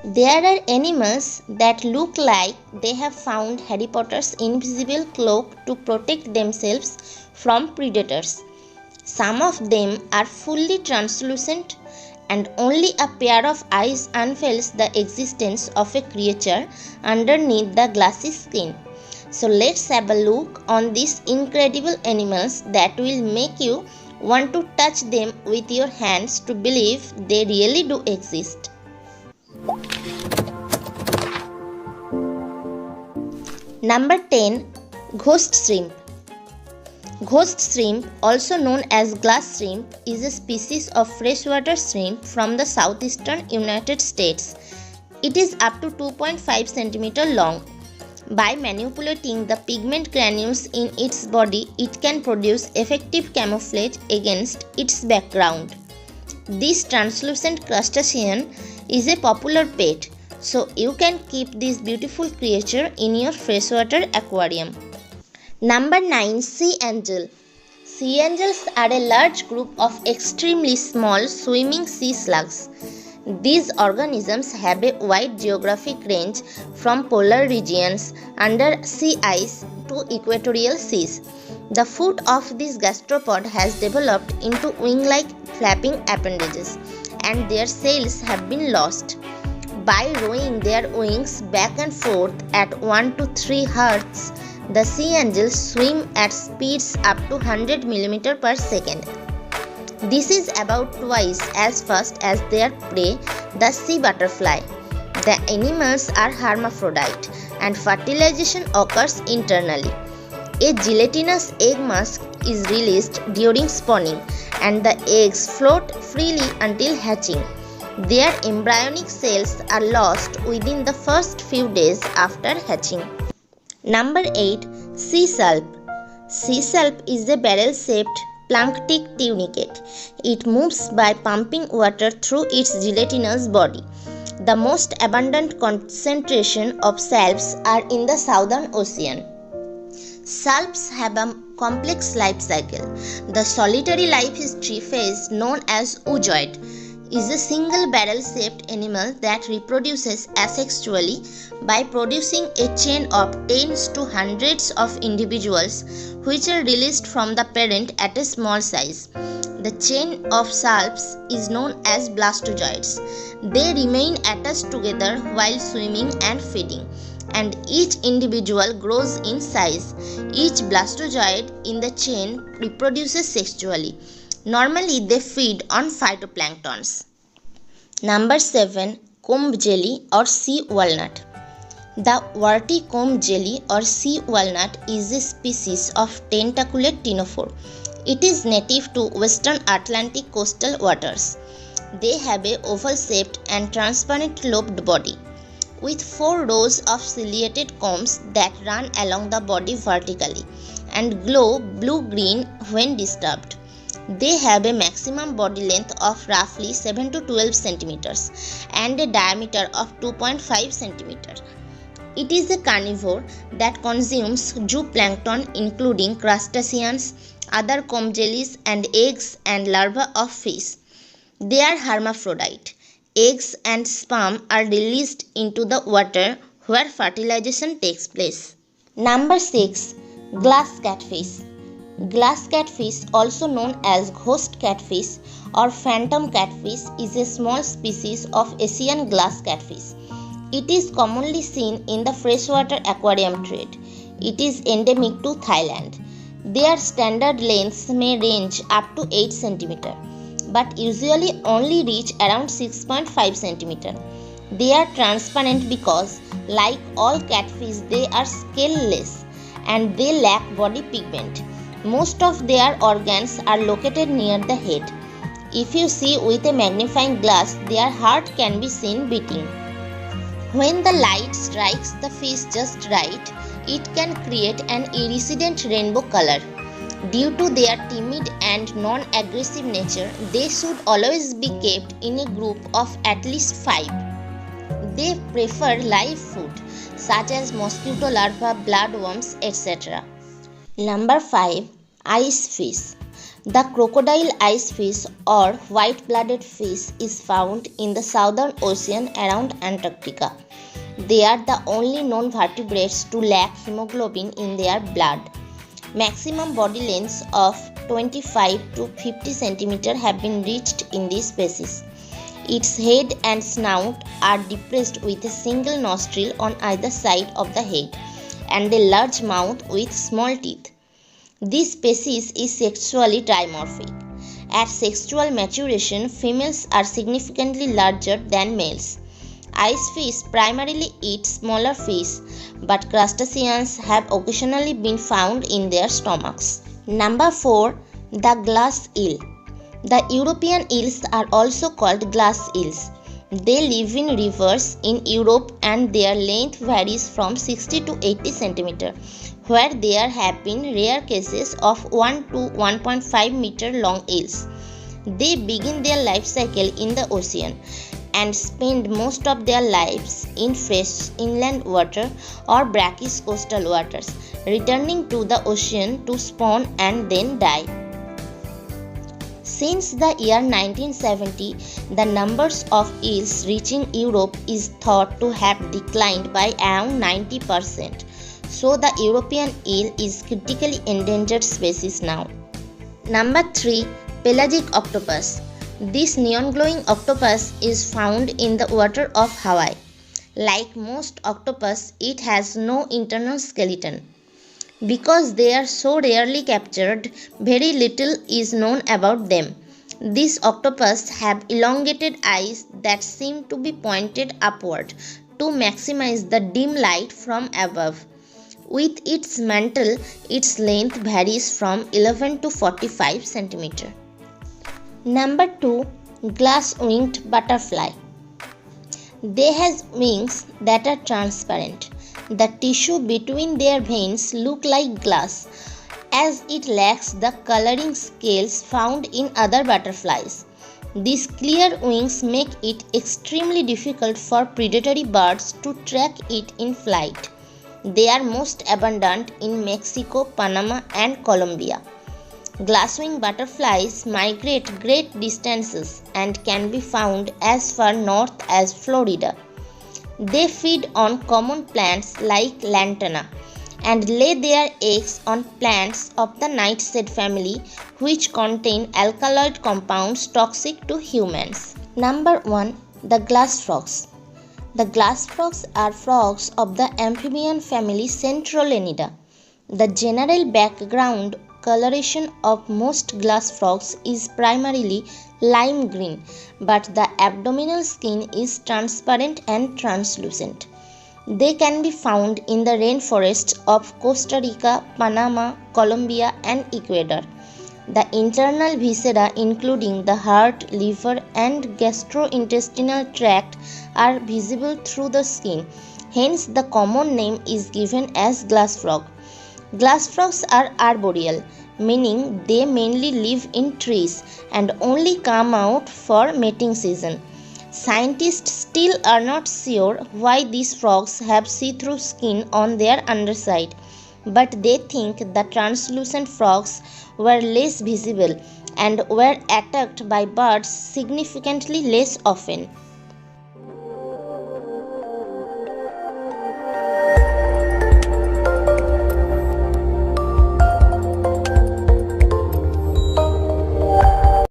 There are animals that look like they have found Harry Potter's invisible cloak to protect themselves from predators. Some of them are fully translucent, and only a pair of eyes unveils the existence of a creature underneath the glassy skin. So let's have a look on these incredible animals that will make you want to touch them with your hands to believe they really do exist. Number 10. Ghost shrimp. Ghost shrimp, also known as glass shrimp, is a species of freshwater shrimp from the southeastern United States. It is up to 2.5 cm long. By manipulating the pigment granules in its body, it can produce effective camouflage against its background. This translucent crustacean is a popular pet, so you can keep this beautiful creature in your freshwater aquarium. Number 9. Sea angel. Sea angels are a large group of extremely small swimming sea slugs. These organisms have a wide geographic range from polar regions under sea ice to equatorial seas. The foot of this gastropod has developed into wing-like flapping appendages, and their sails have been lost. By rowing their wings back and forth at 1 to 3 hertz, the sea angels swim at speeds up to 100 mm per second. This is about twice as fast as their prey, the sea butterfly. The animals are hermaphrodite and fertilization occurs internally. A gelatinous egg mask is released during spawning and the eggs float freely until hatching. Their embryonic cells are lost within the first few days after hatching. Number 8. Sea salp. Sea salp is a barrel-shaped planktic tunicate. It moves by pumping water through its gelatinous body. The most abundant concentration of salps are in the Southern Ocean. Salps have a complex life cycle. The solitary life history phase, known as oozoid, is a single barrel-shaped animal that reproduces asexually by producing a chain of tens to hundreds of individuals which are released from the parent at a small size. The chain of salps is known as blastozoids. They remain attached together while swimming and feeding, and each individual grows in size. Each blastozoid in the chain reproduces sexually. Normally, they feed on phytoplanktons. Number 7. Comb jelly or sea walnut. The warty comb jelly or sea walnut is a species of tentaculate ctenophore. It is native to western Atlantic coastal waters. They have a oval-shaped and transparent lobed body, with 4 rows of ciliated combs that run along the body vertically and glow blue-green when disturbed. They have a maximum body length of roughly 7 to 12 centimeters and a diameter of 2.5 centimeters. It is a carnivore that consumes zooplankton including crustaceans, other comb jellies, and eggs and larvae of fish. They are hermaphrodite. Eggs and sperm are released into the water where fertilization takes place. Number 6. Glass catfish. Glass catfish, also known as ghost catfish or phantom catfish, is a small species of Asian glass catfish. It is commonly seen in the freshwater aquarium trade. It is endemic to Thailand. Their standard lengths may range up to 8 cm, but usually only reach around 6.5 cm. They are transparent because, like all catfish, they are scaleless and they lack body pigment. Most of their organs are located near the head. If you see with a magnifying glass, their heart can be seen beating. When the light strikes the fish just right, it can create an iridescent rainbow color. Due to their timid and non-aggressive nature, they should always be kept in a group of at least 5. They prefer live food such as mosquito larvae, bloodworms, etc. Number 5. Ice fish. The crocodile ice fish or white-blooded fish is found in the southern ocean around Antarctica. They are the only known vertebrates to lack hemoglobin in their blood. Maximum body lengths of 25 to 50 cm have been reached in this species. Its head and snout are depressed with a single nostril on either side of the head and a large mouth with small teeth. This species is sexually dimorphic. At sexual maturation, females are significantly larger than males. Ice fish primarily eat smaller fish, but crustaceans have occasionally been found in their stomachs. Number 4. The glass eel. The European eels are also called glass eels. They live in rivers in Europe and their length varies from 60 to 80 cm, where there have been rare cases of 1 to 1.5 meter long eels. They begin their life cycle in the ocean and spend most of their lives in fresh inland water or brackish coastal waters, returning to the ocean to spawn and then die. Since the year 1970, the numbers of eels reaching Europe is thought to have declined by around 90%. So the European eel is critically endangered species now. Number 3. Pelagic octopus. This neon-glowing octopus is found in the water of Hawaii. Like most octopus, it has no internal skeleton. Because they are so rarely captured, very little is known about them. These octopus have elongated eyes that seem to be pointed upward to maximize the dim light from above. With its mantle, its length varies from 11 to 45 cm. Number 2. Glass-winged butterfly. They have wings that are transparent. The tissue between their veins look like glass, as it lacks the coloring scales found in other butterflies. These clear wings make it extremely difficult for predatory birds to track it in flight. They are most abundant in Mexico, Panama, and Colombia. Glasswing butterflies migrate great distances and can be found as far north as Florida. They feed on common plants like lantana and lay their eggs on plants of the nightshade family, which contain alkaloid compounds toxic to humans. Number 1. The glass frogs. The glass frogs are frogs of the amphibian family Centrolenidae. The general background coloration of most glass frogs is primarily lime green, but the abdominal skin is transparent and translucent. They can be found in the rainforests of Costa Rica, Panama, Colombia, and Ecuador. The internal viscera, including the heart, liver, and gastrointestinal tract, are visible through the skin. Hence, the common name is given as glass frog. Glass frogs are arboreal, meaning they mainly live in trees and only come out for mating season. Scientists still are not sure why these frogs have see-through skin on their underside, but they think the translucent frogs were less visible and were attacked by birds significantly less often.